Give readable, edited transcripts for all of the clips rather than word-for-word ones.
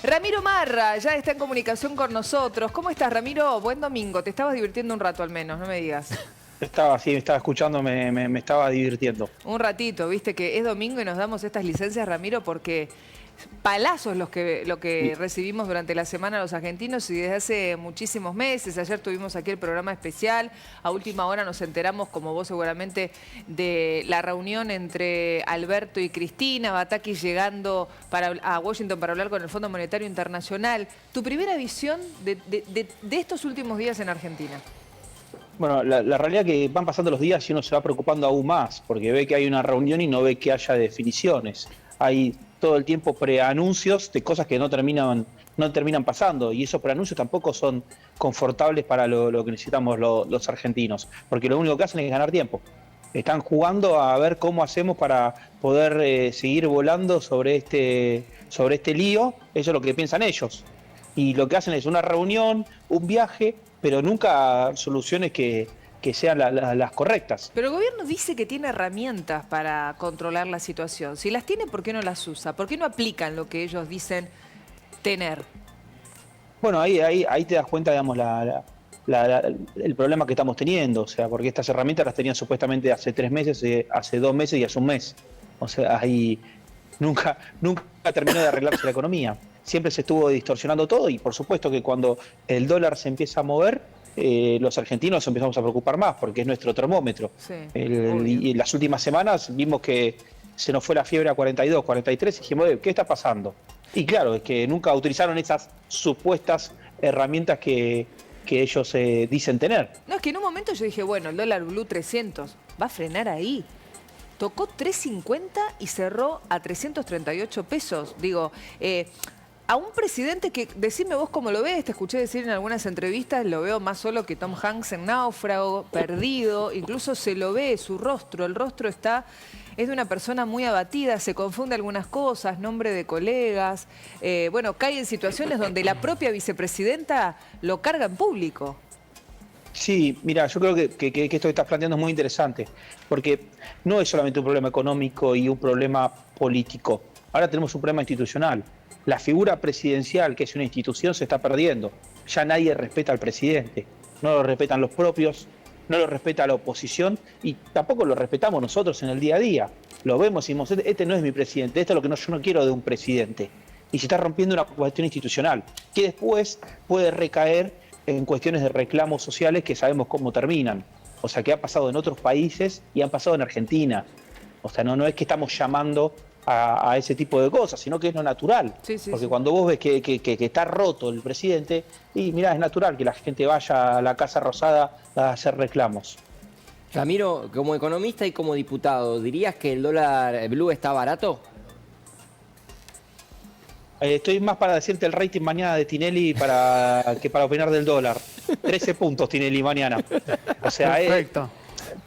Ramiro Marra ya está en comunicación con nosotros. ¿Cómo estás, Ramiro? Buen domingo. Te estabas divirtiendo un rato al menos, no me digas. Estaba escuchando, me estaba divirtiendo. Un ratito, viste que es domingo y nos damos estas licencias, Ramiro, porque palazos lo que recibimos durante la semana los argentinos y desde hace muchísimos meses. Ayer tuvimos aquí el programa especial. A última hora nos enteramos, como vos seguramente, de la reunión entre Alberto y Cristina, Batakis llegando a Washington para hablar con el Fondo Monetario Internacional. ¿Tu primera visión de estos últimos días en Argentina? Bueno, la realidad es que van pasando los días y uno se va preocupando aún más, porque ve que hay una reunión y no ve que haya definiciones. Hay todo el tiempo preanuncios de cosas que no terminan pasando, y esos preanuncios tampoco son confortables para lo que necesitamos los argentinos, porque lo único que hacen es ganar tiempo. Están jugando a ver cómo hacemos para poder seguir volando sobre este lío. Eso es lo que piensan ellos. Y lo que hacen es una reunión, un viaje, pero nunca soluciones que sean las correctas. Pero el gobierno dice que tiene herramientas para controlar la situación. Si las tiene, ¿por qué no las usa? ¿Por qué no aplican lo que ellos dicen tener? Bueno, ahí te das cuenta, digamos, el problema que estamos teniendo. O sea, porque estas herramientas las tenían supuestamente hace 3 meses, hace 2 meses y hace 1 mes. O sea, ahí nunca terminó de arreglarse la economía. Siempre se estuvo distorsionando todo y por supuesto que cuando el dólar se empieza a mover, los argentinos nos empezamos a preocupar más porque es nuestro termómetro. Sí, y en las últimas semanas vimos que se nos fue la fiebre a 42, 43 y dijimos, ¿qué está pasando? Y claro, es que nunca utilizaron esas supuestas herramientas que ellos dicen tener. No, es que en un momento yo dije, bueno, el dólar blue 300, va a frenar ahí. Tocó 3.50 y cerró a 338 pesos. Digo, a un presidente que, decime vos cómo lo ves, te escuché decir en algunas entrevistas, lo veo más solo que Tom Hanks en Náufrago, perdido, incluso se lo ve su rostro, el rostro es de una persona muy abatida, se confunde algunas cosas, nombre de colegas, bueno, cae en situaciones donde la propia vicepresidenta lo carga en público. Sí, mira, yo creo que esto que estás planteando es muy interesante, porque no es solamente un problema económico y un problema político, ahora tenemos un problema institucional. La figura presidencial, que es una institución, se está perdiendo. Ya nadie respeta al presidente. No lo respetan los propios, no lo respeta la oposición y tampoco lo respetamos nosotros en el día a día. Lo vemos y decimos, este no es mi presidente, esto es lo que yo no quiero de un presidente. Y se está rompiendo una cuestión institucional, que después puede recaer en cuestiones de reclamos sociales que sabemos cómo terminan. O sea, que ha pasado en otros países y han pasado en Argentina. O sea, no es que estamos llamando a ese tipo de cosas, sino que es lo natural. Sí, sí, porque sí. cuando vos ves que está roto el presidente, y mirá, es natural que la gente vaya a la Casa Rosada a hacer reclamos. Ramiro, como economista y como diputado, ¿dirías que el dólar blue está barato? Estoy más para decirte el rating mañana de Tinelli que para opinar del dólar. 13 puntos Tinelli mañana. O sea, perfecto.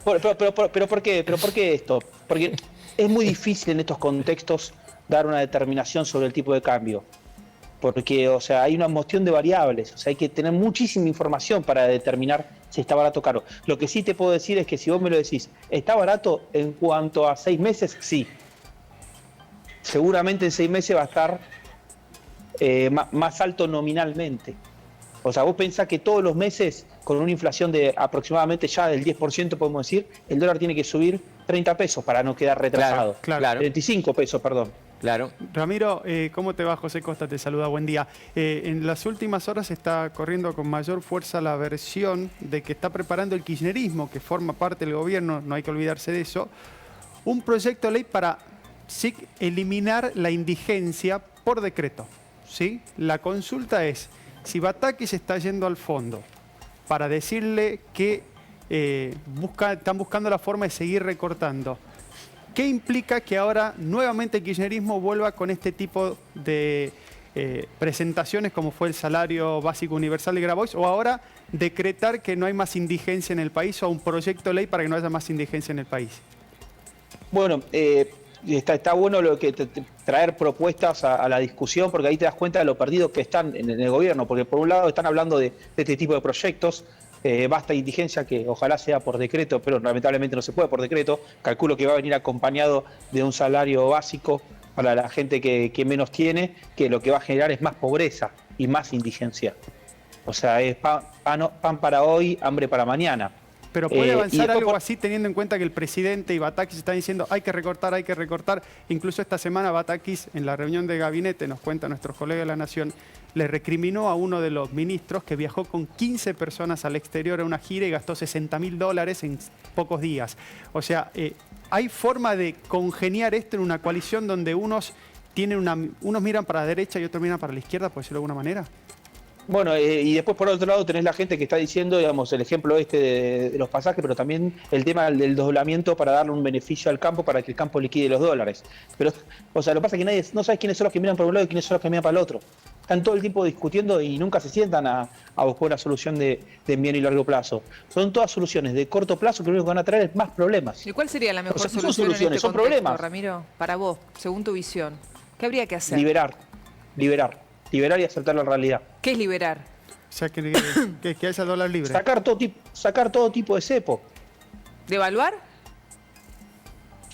¿Pero por qué? ¿Pero por qué esto? Porque es muy difícil en estos contextos dar una determinación sobre el tipo de cambio. Porque, o sea, hay una moción de variables. O sea, hay que tener muchísima información para determinar si está barato o caro. Lo que sí te puedo decir es que si vos me lo decís, ¿está barato en cuanto a 6 meses? Sí. Seguramente en 6 meses va a estar más alto nominalmente. O sea, vos pensás que todos los meses, con una inflación de aproximadamente ya del 10%, podemos decir, el dólar tiene que subir 30 pesos para no quedar retrasado. Claro. 25 pesos, perdón. Claro. Ramiro, ¿cómo te va? José Costa te saluda, buen día. En las últimas horas está corriendo con mayor fuerza la versión de que está preparando el kirchnerismo, que forma parte del gobierno, no hay que olvidarse de eso, un proyecto de ley para eliminar la indigencia por decreto. ¿Sí? La consulta es, si Batakis está yendo al fondo para decirle que están buscando la forma de seguir recortando, ¿qué implica que ahora nuevamente el kirchnerismo vuelva con este tipo de presentaciones como fue el salario básico universal de Grabois, o ahora decretar que no hay más indigencia en el país, o un proyecto de ley para que no haya más indigencia en el país? Bueno, está bueno traer propuestas a la discusión, porque ahí te das cuenta de lo perdidos que están en el gobierno, porque por un lado están hablando de este tipo de proyectos, basta indigencia, que ojalá sea por decreto, pero lamentablemente no se puede por decreto. Calculo que va a venir acompañado de un salario básico para la gente que menos tiene, que lo que va a generar es más pobreza y más indigencia. O sea, es pan para hoy, hambre para mañana. Pero puede avanzar algo por... así teniendo en cuenta que el presidente y Batakis están diciendo hay que recortar, hay que recortar. Incluso esta semana Batakis en la reunión de gabinete, nos cuenta nuestros colegas de La Nación, le recriminó a uno de los ministros que viajó con 15 personas al exterior a una gira y gastó $60.000 en pocos días. O sea, ¿hay forma de congeniar esto en una coalición donde unos miran para la derecha y otros miran para la izquierda, por decirlo de alguna manera? Bueno, y después por otro lado tenés la gente que está diciendo, digamos, el ejemplo de los pasajes, pero también el tema del doblamiento para darle un beneficio al campo para que el campo liquide los dólares. Pero, o sea, lo que pasa es que nadie no sabe quiénes son los que miran para un lado y quiénes son los que miran para el otro. Están todo el tiempo discutiendo y nunca se sientan a buscar una solución de mediano y largo plazo. Son todas soluciones de corto plazo que lo único que van a traer es más problemas. ¿Y cuál sería la mejor no son solución soluciones, en este son contexto, problemas. Ramiro? Para vos, según tu visión, ¿qué habría que hacer? Liberar y aceptar la realidad. ¿Qué es liberar? O sea, que haya dólar libre. Sacar todo tipo de cepo. ¿Devaluar?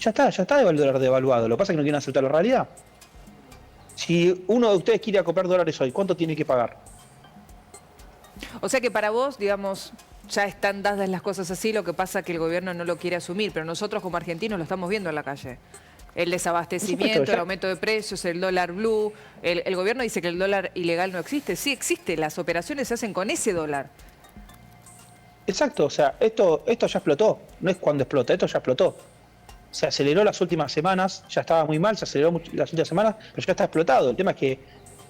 Ya está el dólar devaluado. Lo que pasa es que no quieren aceptar la realidad. Si uno de ustedes quiere comprar dólares hoy, ¿cuánto tiene que pagar? O sea que para vos, digamos, ya están dadas las cosas así, lo que pasa es que el gobierno no lo quiere asumir, pero nosotros como argentinos lo estamos viendo en la calle. El desabastecimiento, el aumento de precios, el dólar blue. El gobierno dice que el dólar ilegal no existe. Sí existe, las operaciones se hacen con ese dólar. Exacto, o sea, esto ya explotó. No es cuando explota, esto ya explotó. Se aceleró las últimas semanas, ya estaba muy mal, se aceleró las últimas semanas, pero ya está explotado. El tema es que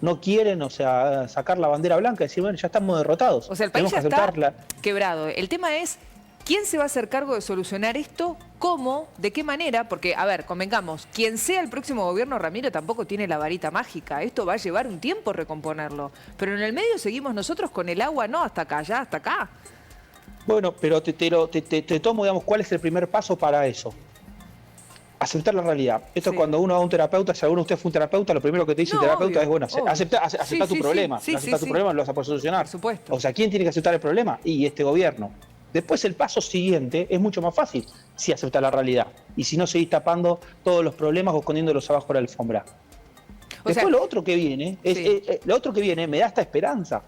no quieren, o sea, sacar la bandera blanca y decir, bueno, ya estamos derrotados. O sea, el país ya está quebrado. El tema es, ¿quién se va a hacer cargo de solucionar esto? ¿Cómo? ¿De qué manera? Porque, a ver, convengamos, quien sea el próximo gobierno, Ramiro, tampoco tiene la varita mágica. Esto va a llevar un tiempo recomponerlo. Pero en el medio seguimos nosotros con el agua, no, hasta acá, ya, hasta acá. Bueno, pero te tomo, digamos, ¿cuál es el primer paso para eso? Aceptar la realidad. Esto es cuando uno va a un terapeuta, si alguno de ustedes fue un terapeuta, lo primero que te dice el terapeuta es, bueno, acepta tu problema. Acepta tu problema, lo vas a poder solucionar. Por supuesto. O sea, ¿quién tiene que aceptar el problema? Y este gobierno. Después el paso siguiente es mucho más fácil si aceptas la realidad. Y si no seguís tapando todos los problemas o escondiéndolos abajo de la alfombra. Después lo otro que viene, me da esta esperanza.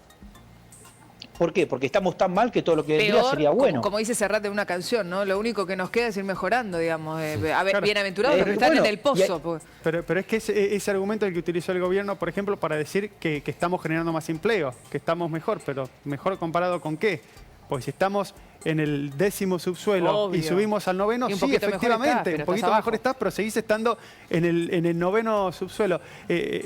¿Por qué? Porque estamos tan mal que todo lo que vendría sería bueno. Como dice Serrat en una canción, ¿no? Lo único que nos queda es ir mejorando, digamos. A ver, claro, bienaventurados los que están en el pozo. Pero es que ese argumento el que utilizó el gobierno, por ejemplo, para decir que estamos generando más empleo, que estamos mejor, pero ¿mejor comparado con qué? Pues si estamos en el 10º subsuelo y subimos al 9º, sí, efectivamente, un poquito mejor estás, pero seguís estando en el 9º subsuelo.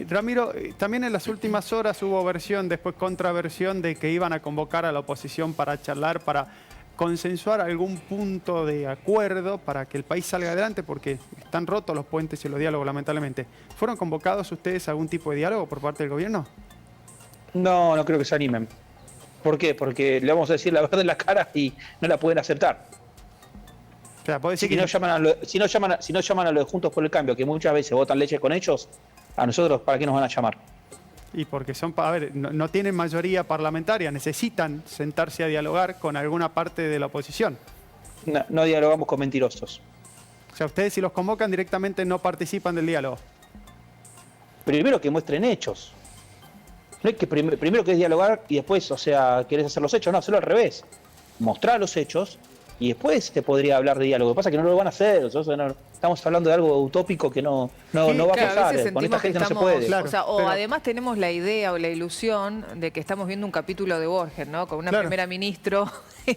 Ramiro, también en las últimas horas hubo versión, después contraversión, de que iban a convocar a la oposición para charlar, para consensuar algún punto de acuerdo para que el país salga adelante, porque están rotos los puentes y los diálogos, lamentablemente. ¿Fueron convocados ustedes a algún tipo de diálogo por parte del gobierno? No, no creo que se animen. ¿Por qué? Porque le vamos a decir la verdad en la cara y no la pueden aceptar. O sea, ¿puedo decir si no llaman a los de Juntos por el Cambio, que muchas veces votan leche con ellos, a nosotros, ¿para qué nos van a llamar? Y porque no tienen mayoría parlamentaria, necesitan sentarse a dialogar con alguna parte de la oposición. No dialogamos con mentirosos. O sea, ustedes si los convocan directamente no participan del diálogo. Primero que muestren hechos. No es que primero querés dialogar y después, o sea, querés hacer los hechos. No, hacerlo al revés. Mostrar los hechos y después te podría hablar de diálogo. Lo que pasa es que no lo van a hacer. O sea, estamos hablando de algo utópico que no va a pasar. Con esta gente no se puede. Claro, o además tenemos la idea o la ilusión de que estamos viendo un capítulo de Borges, ¿no? Con una primera ministra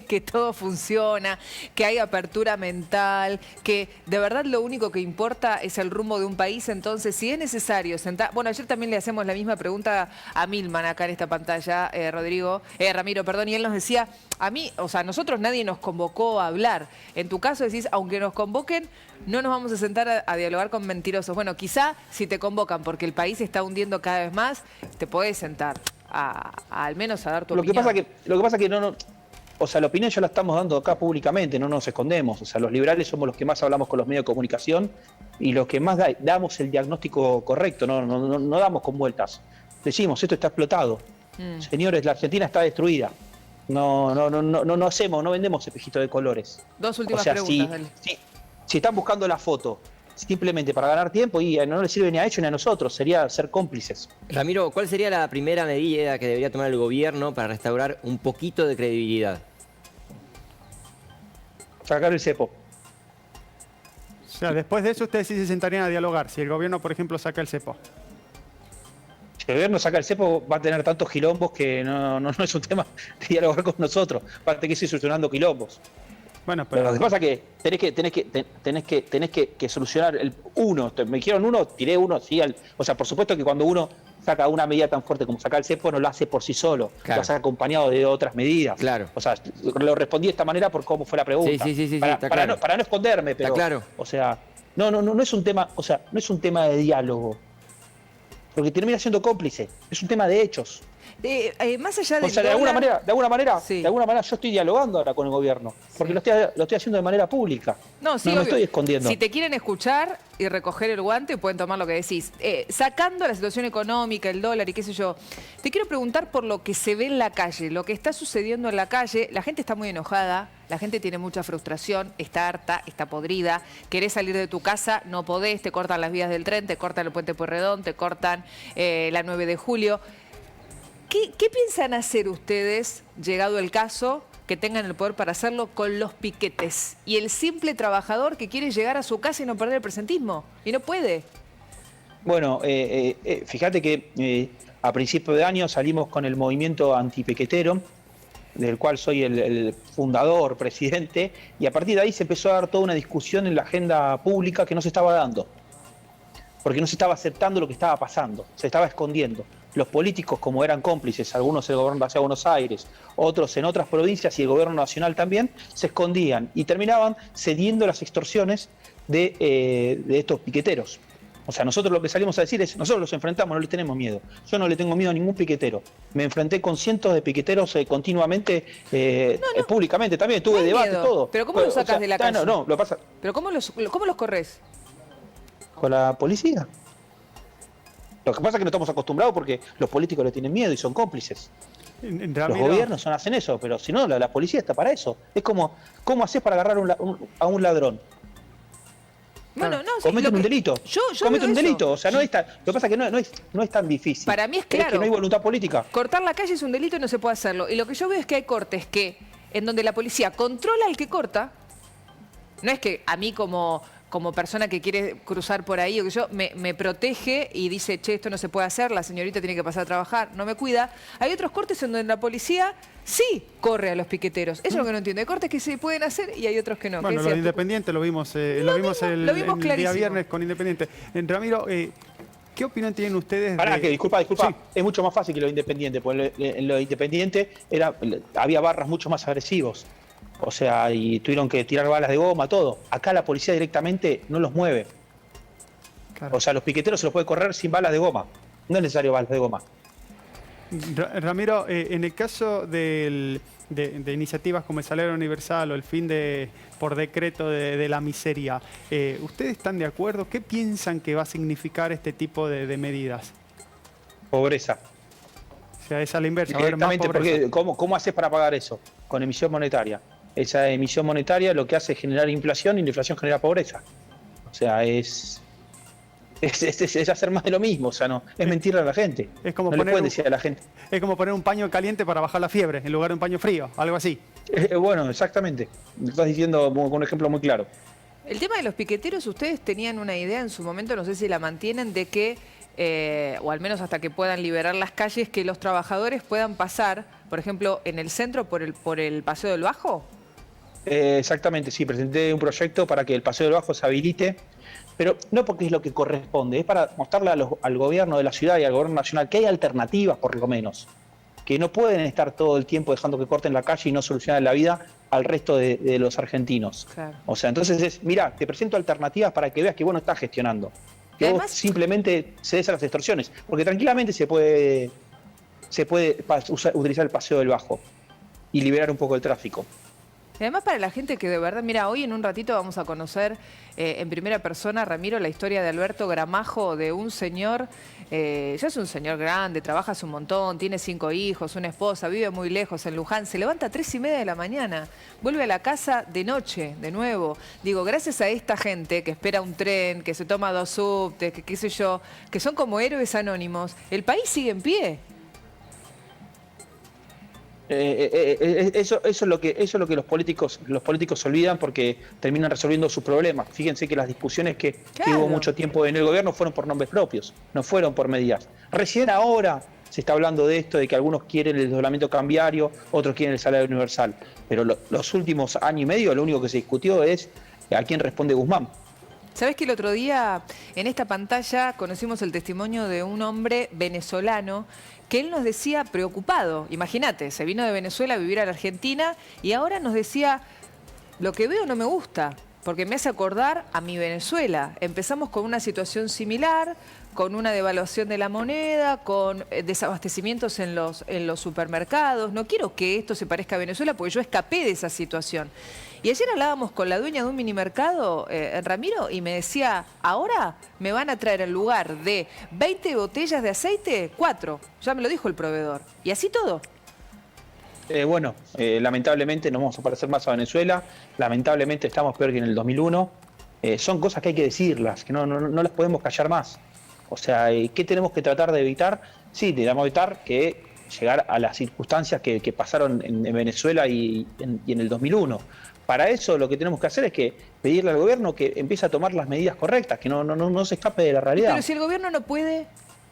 que todo funciona, que hay apertura mental, que de verdad lo único que importa es el rumbo de un país. Entonces, si es necesario sentar... Bueno, ayer también le hacemos la misma pregunta a Milman acá en esta pantalla, Ramiro, perdón, y él nos decía, nosotros nadie nos convocó a hablar. En tu caso decís, aunque nos convoquen, no nos vamos a sentar a dialogar con mentirosos. Bueno, quizá si te convocan porque el país se está hundiendo cada vez más, te podés sentar al menos a dar tu opinión. Lo que pasa que no... O sea, la opinión ya la estamos dando acá públicamente, no nos escondemos. O sea, los liberales somos los que más hablamos con los medios de comunicación y los que más damos el diagnóstico correcto, no damos con vueltas. Decimos, esto está explotado. Señores, la Argentina está destruida. No vendemos espejitos de colores. Dos últimas preguntas, dale. Si están buscando la foto simplemente para ganar tiempo y no le sirve ni a ellos ni a nosotros, sería ser cómplices. Ramiro, ¿cuál sería la primera medida que debería tomar el gobierno para restaurar un poquito de credibilidad? Sacar el cepo. O sea, después de eso ustedes sí se sentarían a dialogar. Si el gobierno, por ejemplo, saca el cepo. Si el gobierno saca el cepo, va a tener tantos quilombos que no es un tema de dialogar con nosotros. Aparte que ir solucionando quilombos. Bueno, Pero pero lo que pasa es que tenés que solucionar el uno. Me dijeron uno, tiré uno, sí. O sea, por supuesto que cuando uno saca una medida tan fuerte como sacar el cepo, no lo hace por sí solo. Claro. Lo hace acompañado de otras medidas. Claro. O sea, lo respondí de esta manera por cómo fue la pregunta. Sí, está para claro. no esconderme, pero. Está claro. O sea, no es un tema, o sea, no es un tema de diálogo. Porque termina siendo cómplice. Es un tema de hechos. Más allá O del sea, de alguna dólar- Sí. manera yo estoy dialogando ahora con el gobierno, porque Sí. lo estoy haciendo de manera pública. No, sí, no me obvio. estoy escondiendo. Si te quieren escuchar y recoger el guante, pueden tomar lo que decís. Sacando la situación económica, el dólar y qué sé yo, te quiero preguntar por lo que se ve en la calle, lo que está sucediendo en la calle. La gente está muy enojada, la gente tiene mucha frustración, está harta, está podrida. Querés salir de tu casa, no podés, te cortan las vías del tren, te cortan el puente Pueyrredón, te cortan la 9 de julio. ¿Qué piensan hacer ustedes, llegado el caso, que tengan el poder para hacerlo con los piquetes? Y el simple trabajador que quiere llegar a su casa y no perder el presentismo. Y no puede. Bueno, fíjate que a principios de año salimos con el movimiento antipiquetero, del cual soy el fundador, presidente, y a partir de ahí se empezó a dar toda una discusión en la agenda pública que no se estaba dando, porque no se estaba aceptando lo que estaba pasando, se estaba escondiendo. Los políticos, como eran cómplices, algunos el gobierno de la Ciudad de Buenos Aires, otros en otras provincias y el gobierno nacional también, se escondían y terminaban cediendo las extorsiones de estos piqueteros. O sea, nosotros lo que salimos a decir es, nosotros los enfrentamos, no les tenemos miedo. Yo no le tengo miedo a ningún piquetero. Me enfrenté con cientos de piqueteros continuamente, públicamente también, tuve No hay debate, miedo. todo. Pero ¿cómo los sacas de la calle? No, lo pasa ¿Pero cómo los corres? con la policía. Lo que pasa es que no estamos acostumbrados porque los políticos le tienen miedo y son cómplices. Los Ramiro, gobiernos hacen eso, pero si no, la policía está para eso. Es como, ¿cómo haces para agarrar a un ladrón? Bueno, no, sí, Cometen un delito. Yo Cometen un digo eso. delito. O sea, no es tan, lo que pasa es que no es tan difícil. Para mí es que claro. no hay voluntad política. Cortar la calle es un delito y no se puede hacerlo. Y lo que yo veo es que hay cortes en donde la policía controla al que corta. No es que a mí como persona que quiere cruzar por ahí o que yo me protege y dice, che, esto no se puede hacer, la señorita tiene que pasar a trabajar, no me cuida. Hay otros cortes en donde la policía sí corre a los piqueteros. Eso es lo que no entiendo. Hay cortes que se pueden hacer y hay otros que no. bueno, ¿Qué lo de decías tú? Independiente lo vimos, lo vimos el clarísimo. día viernes con Independiente. Ramiro, ¿qué opinión tienen ustedes Pará, que disculpa, Sí. es mucho más fácil que lo independiente, porque en lo independiente había barras mucho más agresivos. O sea, y tuvieron que tirar balas de goma, todo. Acá la policía directamente no los mueve. Claro. O sea, los piqueteros se los puede correr sin balas de goma. No es necesario balas de goma. Ramiro, en el caso de iniciativas como el Salario Universal o el fin por decreto de la miseria, ¿ustedes están de acuerdo? ¿Qué piensan que va a significar este tipo de medidas? Pobreza. O sea, es a la inversa, va a haber más Directamente, pobreza. porque ¿cómo haces para pagar eso? Con emisión monetaria. Esa emisión monetaria lo que hace es generar inflación y la inflación genera pobreza. O sea, es hacer más de lo mismo. O sea, no es mentirle a la gente. Es como no le pueden decir a la gente. Es como poner un paño caliente para bajar la fiebre en lugar de un paño frío, algo así. Bueno, exactamente. Lo estás diciendo con un ejemplo muy claro. El tema de los piqueteros, ustedes tenían una idea en su momento, no sé si la mantienen, de que, o al menos hasta que puedan liberar las calles, que los trabajadores puedan pasar, por ejemplo, en el centro por el Paseo del Bajo. Exactamente, sí, presenté un proyecto para que el Paseo del Bajo se habilite, pero no porque es lo que corresponde, es para mostrarle al gobierno de la ciudad y al gobierno nacional que hay alternativas, por lo menos, que no pueden estar todo el tiempo dejando que corten la calle y no solucionar la vida al resto de los argentinos. Claro. O sea, entonces mira, te presento alternativas para que veas que vos no estás gestionando, que Y además, vos simplemente cedes a las extorsiones, porque tranquilamente se puede utilizar el Paseo del Bajo y liberar un poco el tráfico. Y además para la gente que de verdad, mira, hoy en un ratito vamos a conocer en primera persona, Ramiro, la historia de Alberto Gramajo, de un señor, ya es un señor grande, trabaja hace un montón, tiene 5 hijos, una esposa, vive muy lejos en Luján, se levanta a 3:30 de la mañana, vuelve a la casa de noche, de nuevo. Digo, gracias a esta gente que espera un tren, que se toma 2 subtes, que qué sé yo, que son como héroes anónimos, el país sigue en pie. Eso es lo que los políticos olvidan porque terminan resolviendo sus problemas. Fíjense que las discusiones que hubo mucho tiempo en el gobierno fueron por nombres propios, no fueron por medidas. Recién ahora se está hablando de esto, de que algunos quieren el desdoblamiento cambiario, otros quieren el salario universal. Pero los últimos año y medio lo único que se discutió es a quién responde Guzmán. ¿Sabés que el otro día en esta pantalla conocimos el testimonio de un hombre venezolano que él nos decía preocupado? Imagínate, se vino de Venezuela a vivir a la Argentina y ahora nos decía, lo que veo no me gusta, porque me hace acordar a mi Venezuela. Empezamos con una situación similar, con una devaluación de la moneda, con desabastecimientos en los supermercados. No quiero que esto se parezca a Venezuela porque yo escapé de esa situación. Y ayer hablábamos con la dueña de un minimercado, Ramiro, y me decía, ahora me van a traer en lugar de 20 botellas de aceite, 4. Ya me lo dijo el proveedor. Y así todo. Lamentablemente nos vamos a parecer más a Venezuela. Lamentablemente estamos peor que en el 2001. Son cosas que hay que decirlas, que no las podemos callar más. O sea, ¿qué tenemos que tratar de evitar? Sí, tenemos que evitar que llegar a las circunstancias que pasaron en Venezuela y en el 2001. Para eso lo que tenemos que hacer es que pedirle al gobierno que empiece a tomar las medidas correctas, que no se escape de la realidad. Pero si el gobierno no puede,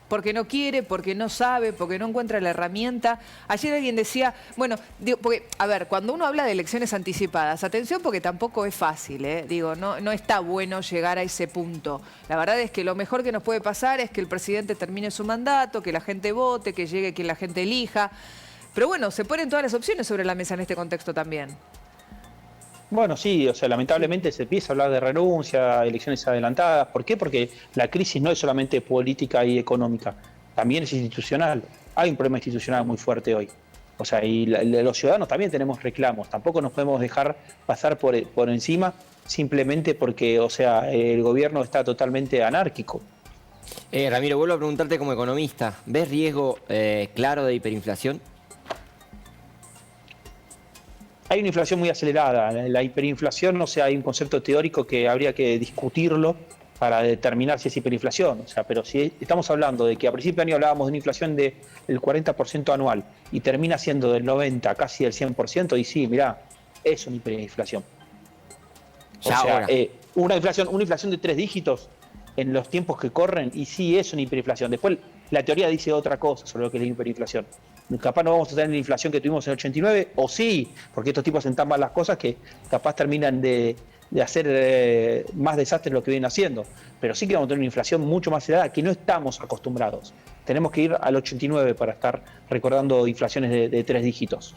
porque no quiere, porque no sabe, porque no encuentra la herramienta. Ayer alguien decía, bueno, digo, porque, a ver, cuando uno habla de elecciones anticipadas, atención porque tampoco es fácil, digo, no está bueno llegar a ese punto. La verdad es que lo mejor que nos puede pasar es que el presidente termine su mandato, que la gente vote, que llegue quien la gente elija. Pero bueno, se ponen todas las opciones sobre la mesa en este contexto también. Bueno, sí, o sea, lamentablemente se empieza a hablar de renuncia, elecciones adelantadas. ¿Por qué? Porque la crisis no es solamente política y económica, también es institucional. Hay un problema institucional muy fuerte hoy. O sea, y los ciudadanos también tenemos reclamos. Tampoco nos podemos dejar pasar por encima simplemente porque, o sea, el gobierno está totalmente anárquico. Ramiro, vuelvo a preguntarte como economista, ¿ves riesgo claro de hiperinflación? Hay una inflación muy acelerada. La hiperinflación, o sea, hay un concepto teórico que habría que discutirlo para determinar si es hiperinflación. O sea, pero si estamos hablando de que a principio de año hablábamos de una inflación del 40% anual y termina siendo del 90%, casi del 100%, y sí, mirá, es una hiperinflación. O sea, una inflación de 3 dígitos en los tiempos que corren, y sí es una hiperinflación. Después la teoría dice otra cosa sobre lo que es la hiperinflación. Capaz no vamos a tener la inflación que tuvimos en el 89, o sí, porque estos tipos hacen tan mal las cosas que capaz terminan de hacer más desastre de lo que vienen haciendo. Pero sí que vamos a tener una inflación mucho más acelerada que no estamos acostumbrados. Tenemos que ir al 89 para estar recordando inflaciones de 3 dígitos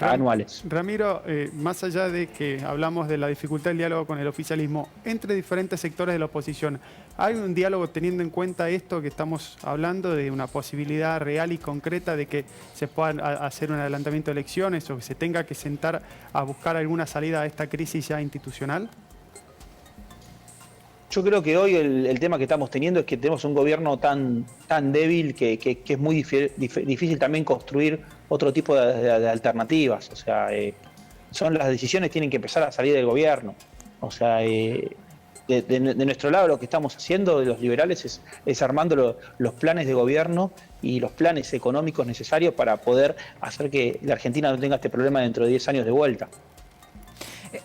anuales. Ramiro, más allá de que hablamos de la dificultad del diálogo con el oficialismo entre diferentes sectores de la oposición, ¿hay un diálogo teniendo en cuenta esto que estamos hablando de una posibilidad real y concreta de que se puedan hacer un adelantamiento de elecciones o que se tenga que sentar a buscar alguna salida a esta crisis ya institucional? Yo creo que hoy el tema que estamos teniendo es que tenemos un gobierno tan débil que es muy difícil también construir otro tipo de alternativas. O sea, las decisiones tienen que empezar a salir del gobierno. O sea, de nuestro lado lo que estamos haciendo de los liberales es armando los planes de gobierno y los planes económicos necesarios para poder hacer que la Argentina no tenga este problema dentro de 10 años de vuelta.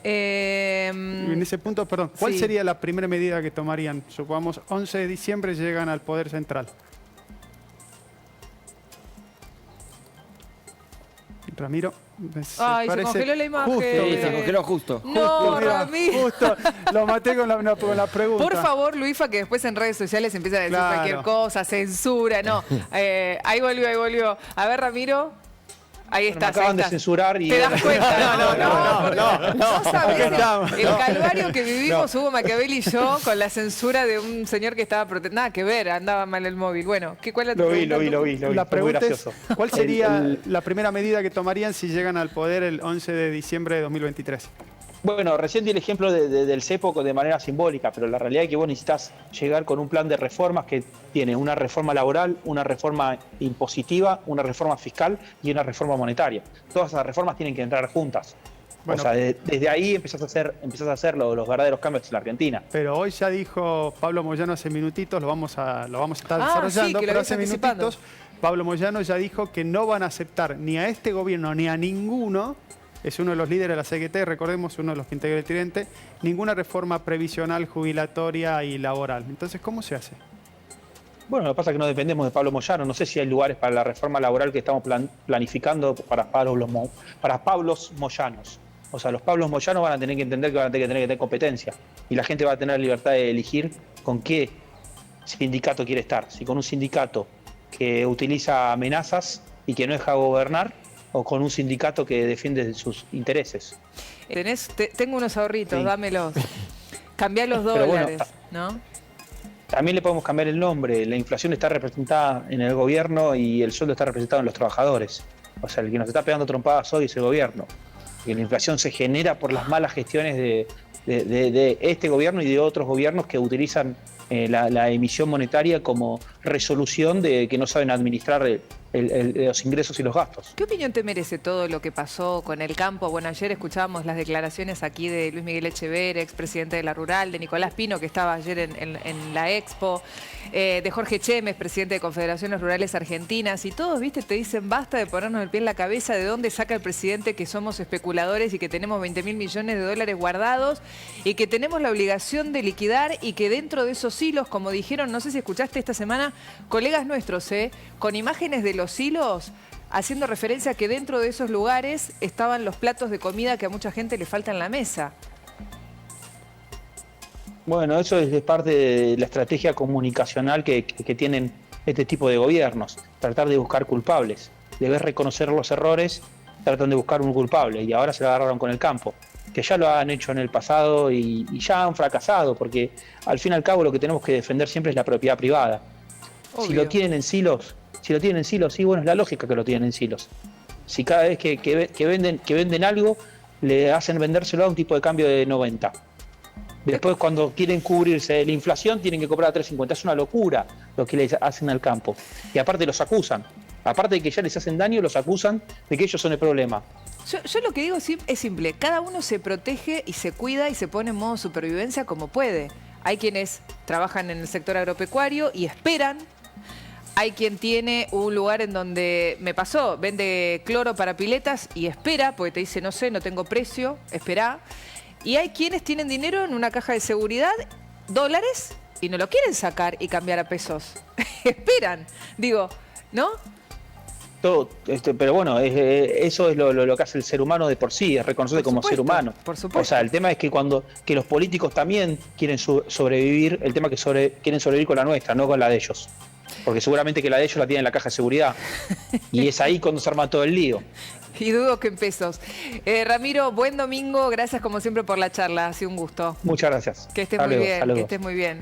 En ese punto, perdón, ¿cuál sería la primera medida que tomarían? Supongamos, 11 de diciembre llegan al Poder Central. Ramiro. Ay, se congeló la imagen. Justo, sí, se congeló justo. No, Ramiro. Justo, lo maté con la pregunta. Por favor, Luifa, que después en redes sociales empiezan a decir cualquier cosa, censura, no. Ahí volvió. A ver, Ramiro. Ahí Bueno, me estás, acaban ahí de estás. censurar y... ¿Te das cuenta? No sabés Acá estamos. el calvario que vivimos Hugo Machiavelli y yo con la censura de un señor que estaba protestando. Nada que ver, andaba mal el móvil. Bueno, ¿cuál es tu pregunta? Lo vi. La Fue muy pregunta es, gracioso. ¿cuál sería la primera medida que tomarían si llegan al poder el 11 de diciembre de 2023? Bueno, recién di el ejemplo del cepo de manera simbólica, pero la realidad es que vos necesitas llegar con un plan de reformas que tiene una reforma laboral, una reforma impositiva, una reforma fiscal y una reforma monetaria. Todas esas reformas tienen que entrar juntas. Bueno, o sea, desde ahí empezás a hacer los verdaderos cambios en la Argentina. pero hoy ya dijo Pablo Moyano hace minutitos, lo vamos a estar Ah, desarrollando, sí, que lo pero habías hace anticipado. minutitos Pablo Moyano ya dijo que no van a aceptar ni a este gobierno ni a ninguno, es uno de los líderes de la CGT, recordemos, uno de los que integra el Tridente, ninguna reforma previsional, jubilatoria y laboral. Entonces, ¿cómo se hace? Bueno, lo que pasa es que no dependemos de Pablo Moyano. No sé si hay lugares para la reforma laboral que estamos planificando para Pablos Moyanos. O sea, los Pablos Moyanos van a tener que entender que van a tener que tener competencia. Y la gente va a tener la libertad de elegir con qué sindicato quiere estar. Si con un sindicato que utiliza amenazas y que no deja gobernar, o con un sindicato que defiende sus intereses. Tengo unos ahorritos, Sí. dámelos. Cambiá los Pero bueno, dólares, ¿no? También le podemos cambiar el nombre. La inflación está representada en el gobierno y el sueldo está representado en los trabajadores. O sea, el que nos está pegando trompadas hoy es el gobierno. Y la inflación se genera por las malas gestiones de este gobierno y de otros gobiernos que utilizan la emisión monetaria como resolución de que no saben administrar los ingresos y los gastos. ¿Qué opinión te merece todo lo que pasó con el campo? Bueno, ayer escuchábamos las declaraciones aquí de Luis Miguel Echeverri, expresidente de la Rural, de Nicolás Pino, que estaba ayer en la Expo, de Jorge Chemes, presidente de Confederaciones Rurales Argentinas, y todos, viste, te dicen basta de ponernos el pie en la cabeza de dónde saca el presidente que somos especuladores y que tenemos 20.000 millones de dólares guardados y que tenemos la obligación de liquidar y que dentro de esos hilos, como dijeron, no sé si escuchaste esta semana, colegas nuestros, con imágenes de los hilos, haciendo referencia a que dentro de esos lugares estaban los platos de comida que a mucha gente le falta en la mesa. Bueno, eso es parte de la estrategia comunicacional que tienen este tipo de gobiernos, tratar de buscar culpables. Debes reconocer los errores, tratan de buscar un culpable y ahora se lo agarraron con el campo, que ya lo han hecho en el pasado y ya han fracasado, porque al fin y al cabo lo que tenemos que defender siempre es la propiedad privada. Obvio. Si lo tienen en silos, sí, bueno, es la lógica que lo tienen en silos. Si cada vez que venden algo, le hacen vendérselo a un tipo de cambio de 90. Después, cuando quieren cubrirse de la inflación, tienen que cobrar a 3.50. Es una locura lo que les hacen al campo. Y aparte los acusan. Aparte de que ya les hacen daño, los acusan de que ellos son el problema. Yo lo que digo es simple. Cada uno se protege y se cuida y se pone en modo supervivencia como puede. Hay quienes trabajan en el sector agropecuario y esperan. Hay quien tiene un lugar en donde, me pasó, vende cloro para piletas y espera, porque te dice, no sé, no tengo precio, espera. Y hay quienes tienen dinero en una caja de seguridad, dólares, y no lo quieren sacar y cambiar a pesos. Esperan, digo, ¿no? Todo, pero bueno, eso es lo que hace el ser humano de por sí, es reconocerse como ser humano. Por supuesto. O sea, el tema es que los políticos también quieren sobrevivir, el tema es que quieren sobrevivir con la nuestra, no con la de ellos. Porque seguramente que la de ellos la tienen en la caja de seguridad. Y es ahí cuando se arma todo el lío. Y dudo que en pesos. Ramiro, buen domingo. Gracias como siempre por la charla. Ha sido un gusto. Muchas gracias. Que estés Hasta muy luego, bien. saludos. Que estés muy bien.